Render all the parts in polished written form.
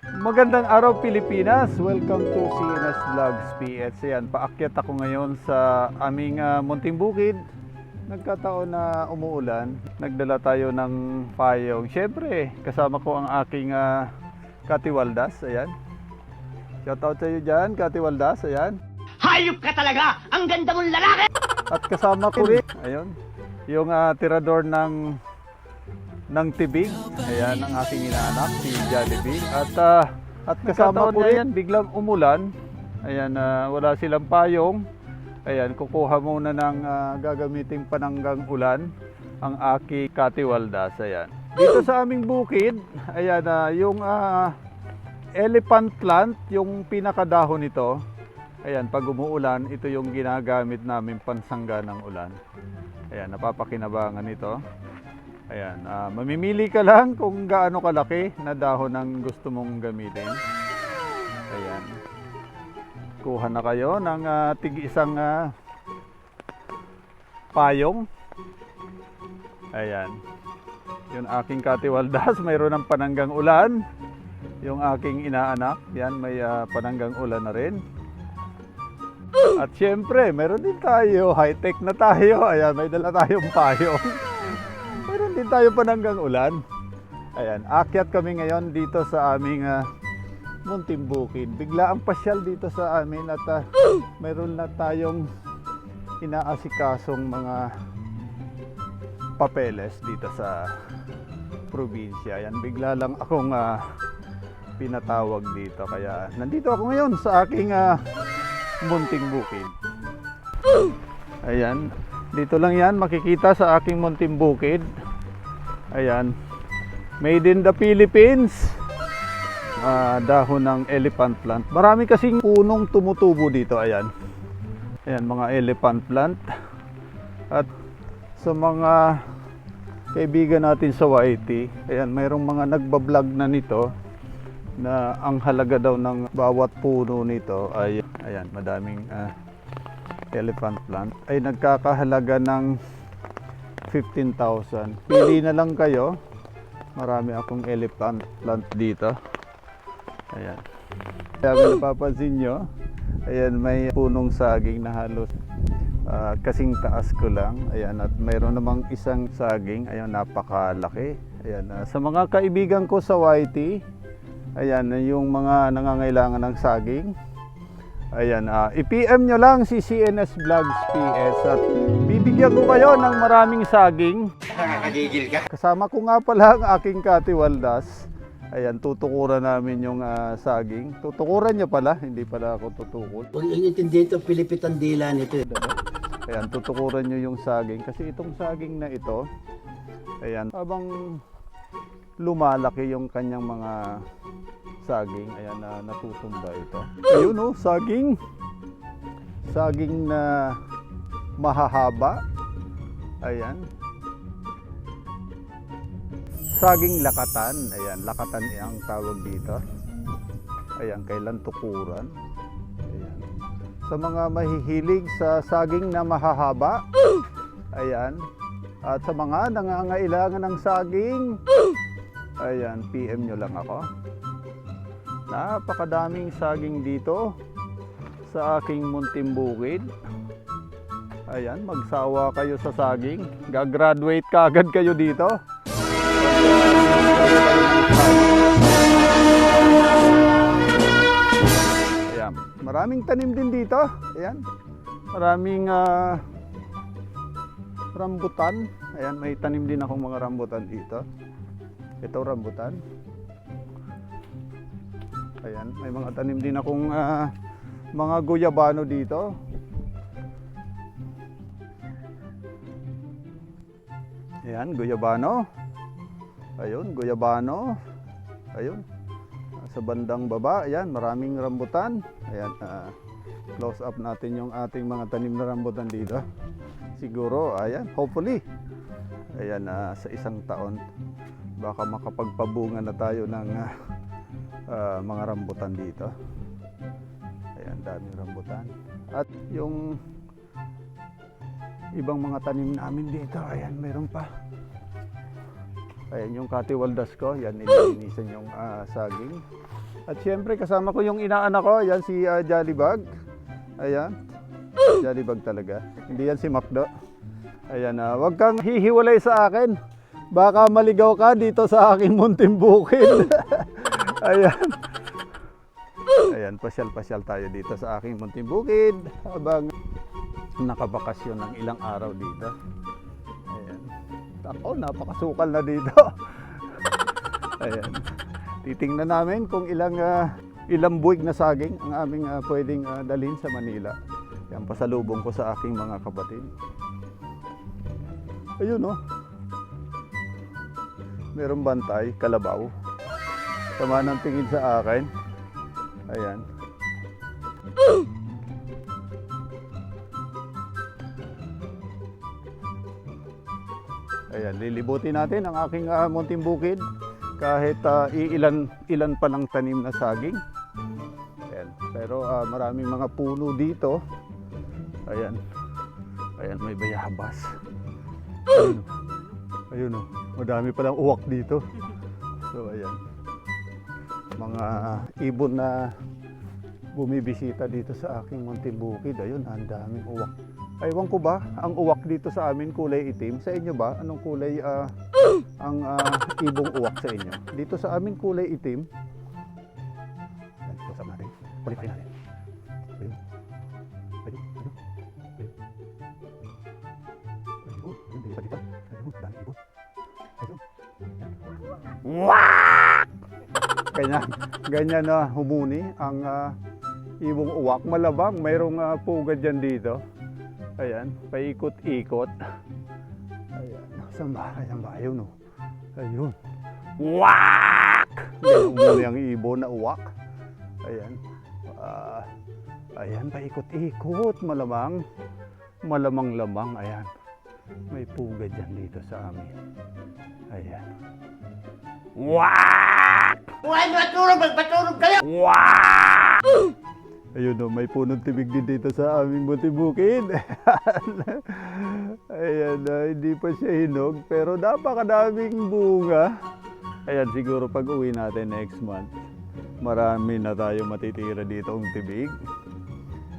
Magandang araw Pilipinas! Welcome to CNS Vlogs PH. Yan, paakyat ako ngayon sa aming munting bukid. Nagkataon na umuulan. Nagdala tayo ng payong. Siyempre, kasama ko ang aking Kati Waldas. Ayan. Shoutout sa iyo dyan, Kati Waldas. Ayan. Hayop ka talaga! Ang ganda mong lalaki! At kasama ko rin, ayun, yung tirador ng tibig. Ayan ang aking inaanak, si Jollibee. At kasama ko rin, biglang umulan. Ayan, wala silang payong. Ayan, kukuha muna ng gagamiting pananggang ulan ang aking Kati Waldas. Ayan. Dito sa aming bukid, ayan, yung elephant plant, yung pinakadahon nito. Ayan, pag umuulan, ito yung ginagamit namin pansangga ng ulan. Ayan, napapakinabangan ito. Ayan, mamimili ka lang kung gaano kalaki na dahon ang gusto mong gamitin. Ayan. Kuha na kayo ng tig-isang payong. Ayan. Yung aking Kati Waldas, mayroon ng pananggang ulan. Yung aking inaanak, yan, may pananggang ulan na rin. At syempre, meron din tayo, high-tech na tayo. Ayan, may dala tayong payong. Meron din tayo pananggang ulan. Ayan, akyat kami ngayon dito sa aming munting bukid. Bigla ang pasyal dito sa amin at meron na tayong inaasikasong mga papeles dito sa probinsya. Ayan, bigla lang akong pinatawag dito. Kaya nandito ako ngayon sa aking munting bukid. Ayan, dito lang yan makikita sa aking munting bukid. Ayan, made in the Philippines. Dahon ng elephant plant. Marami kasing punong tumutubo dito. Ayan, ayan, mga elephant plant. At sa mga kaibigan natin sa YT, ayan, mayroong mga nagbablog na nito na ang halaga daw ng bawat puno nito ay, ayan, madaming elephant plant ay nagkakahalaga ng 15,000. Pili na lang kayo. Marami akong elephant plant dito. Ayan. Kaya kung napapansin nyo, ayan, may punong saging na halos kasing taas ko lang. Ayan, at mayroon namang isang saging. Ayan, napakalaki. Ayan, sa mga kaibigan ko sa YT, ayan, yung mga nangangailangan ng saging. Ayan, i-PM nyo lang si CNS Vlogs PS at bibigyan ko kayo ng maraming saging. Nakakagigil ka? Kasama ko nga pala ang aking Kati Waldas. Ayan, tutukuran namin yung saging. Tutukuran nyo pala, hindi pala ako tutukol. Huwag yung intindihin ito, Pilipit ang dila nito. Ayan, tutukuran nyo yung saging. Kasi itong saging na ito, ayan, habang lumalaki yung kanyang mga saging, ayan, natutumba ito. Ayun, oh, saging. Saging na mahahaba. Ayan. Saging lakatan. Ayan, lakatan ang tawag dito. Ayan, kailan tukuran. Ayan. Sa mga mahihilig sa saging na mahahaba, ayan, at sa mga nangangailangan ng saging, ayan, PM nyo lang ako. Napakadaming saging dito sa aking munting bukid. Ayan, magsawa kayo sa saging. Gagraduate ka agad kayo dito. Ayan, maraming tanim din dito. Ayan, maraming rambutan. Ayan, may tanim din akong mga rambutan dito. Ito rambutan. Ayan, may mga tanim din akong mga guyabano dito. Ayan, guyabano. Ayun, guyabano. Ayun. Sa bandang baba, ayan, maraming rambutan. Ayan, close up natin yung ating mga tanim na rambutan dito. Siguro, ayan, hopefully. Ayan, sa isang taon, baka makapagpabunga na tayo ng mga rambutan dito. Ayan, daming rambutan. At yung ibang mga tanim namin dito, ayan, meron pa. Ayan yung katiwaldas ko. Yan, nililinisan yung saging. At syempre, kasama ko yung inaanak ko. Yan si Jollibag. Ayan. Jollibag talaga. Hindi yan si Macdo. Ayan, wag kang hihiwalay sa akin. Baka maligaw ka dito sa aking munting bukid. Ayan. Ayan, pasyal-pasyal tayo dito sa aking munting bukid. Habang nakabakasyon ng ilang araw dito. Ayan. Ako, napakasukal na dito. Ayan. Titingnan namin kung ilang buwig na saging ang aming pwedeng dalhin sa Manila. Yan, pasalubong ko sa aking mga kapatid. Ayun, oh. Merong bantay, kalabaw. Sama ng tingin sa akin. Ayan. Ayan, lilibutin natin ang aking munting bukid. Kahit ilan pa lang tanim na saging. Ayan. Pero maraming mga puno dito. Ayan. Ayan, may bayabas. Ayun. Ayun, oh. Madami palang uwak dito. So, ayan. Mga ibon na bumibisita dito sa aking munting bukid. Ayun, ang daming uwak. Aywan ko ba, ang uwak dito sa amin kulay itim. Sa inyo ba, anong kulay ang ibong uwak sa inyo? Dito sa amin kulay itim. Ayan, kusap natin. Kulipin natin. Ayun. Ayun. Ayun. Ayun. Ayun. Ayun. Ayun. Ayun. Ayun. Dami ibon. Ayun. Wak! Ganyan na humuni ang ibong uwak. Malabang, mayroong pugad dyan dito. Ayan, paikot-ikot. Ayan, saan ba? Ayun, no? Ayun. Wak! Ganyan umuli ang ibon na uwak. Ayan. Ayan, paikot-ikot. Malamang-lamang. Ayan. May pugad dyan dito sa amin. Ayan. Wak! Huwag magpatulog kayo! Wak! Ayun, no, may punong tibig din dito sa aming munting bukid. Ayan, hindi pa siya hinog, pero napakadaming bunga. Ayan, siguro pag uwi natin next month, marami na tayo matitira dito ang tibig.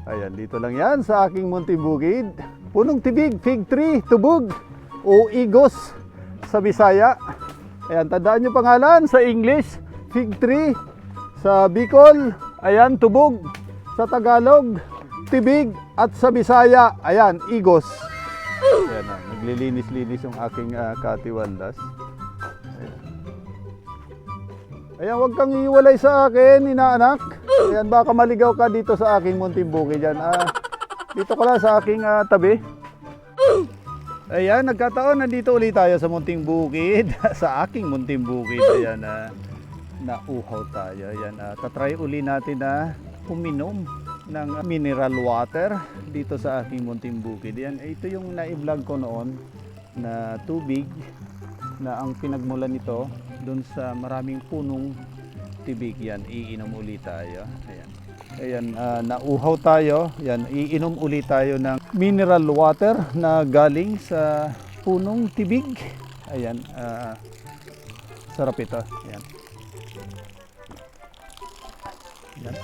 Ayan, dito lang yan sa aking munting bukid. Punong tibig, fig tree, tubog, o igos sa Bisaya. Ayan, tandaan nyo pangalan sa English, fig tree. Sa Bicol, ayan, tubog. Sa Tagalog, tibig. At sa Bisaya, ayan, igos. Ayan na, naglilinis-linis yung aking katiwaldas. Ayan. Ayan, huwag kang iwalay sa akin, inaanak. Ayan, baka maligaw ka dito sa aking munting bukid dyan. Dito ka lang sa aking tabi. Ayan, nagkataon, nandito ulit tayo sa munting bukid. Sa aking munting bukid. Ayan, nauhaw tayo. Ayan, tatry uli natin na uminom ng mineral water dito sa aking munting bukid. Yan, ito yung na-vlog ko noon na tubig na ang pinagmulan nito doon sa maraming punong tibig. Yan, iinom ulit tayo. Ayan. Ayan, nauhaw tayo. Yan, iinom ulit tayo ng mineral water na galing sa punong tibig. Ayan, sarap ito. Ayan. Ayan.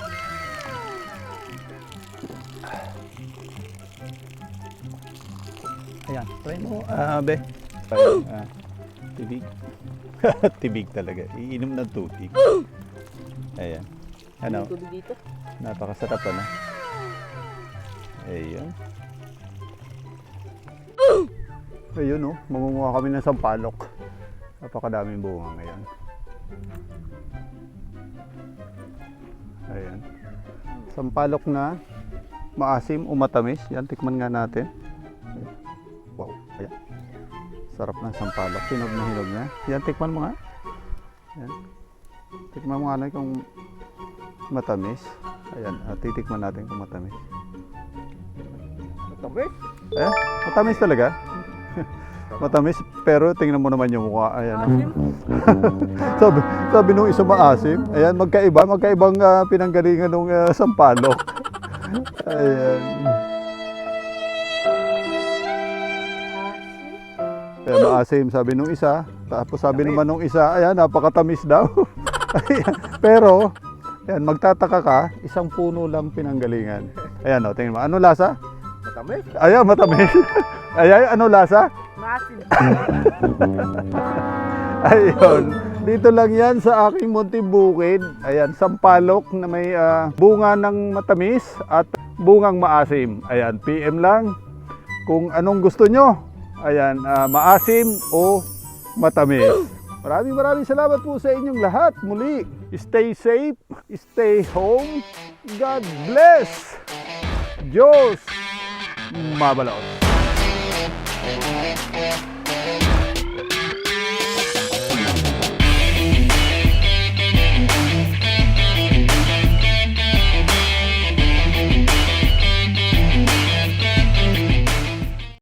Ayan, try mo, be. Tibig. Tibig talaga. Iinom ng tubig. Ayan. Ano? Dito. Napakasarap, ano? Ayan. Ayun, oh. Mangunguha kami ng sampalok. Napakadaming bunga ngayon. Ayan. Sampalok na maasim o matamis. Yan, tikman nga natin. Wow, ayan. Sarap ng sampalok. Hinog na. Yan, tikman mo nga. Yan. Tikman mo nga na kung matamis. Ayan, titikman natin kung matamis. Matamis? Eh, matamis talaga. Matamis, pero tingnan mo naman yung mukha. Ayan. sabi nung isa maasim. Ayan, magkaibang pinanggalingan ng sampalok. Ayan. Kaya maasim, sabi nung isa, Tapos sabi naman nung isa, ayan, napakatamis daw. Pero, ayan, magtataka ka, isang puno lang pinanggalingan. Ayan, o, tingnan mo. Ano lasa? Matamis? Ayan, matamis. Ayan, ano lasa? Masin. Ayun. Dito lang yan sa aking munting bukid. Ayan, sampalok na may bunga ng matamis at bungang maasim. Ayan, PM lang kung anong gusto nyo. Ayan, maasim o matamis. Maraming salamat po sa inyong lahat. Muli, stay safe, stay home. God bless. Diyos mabalot.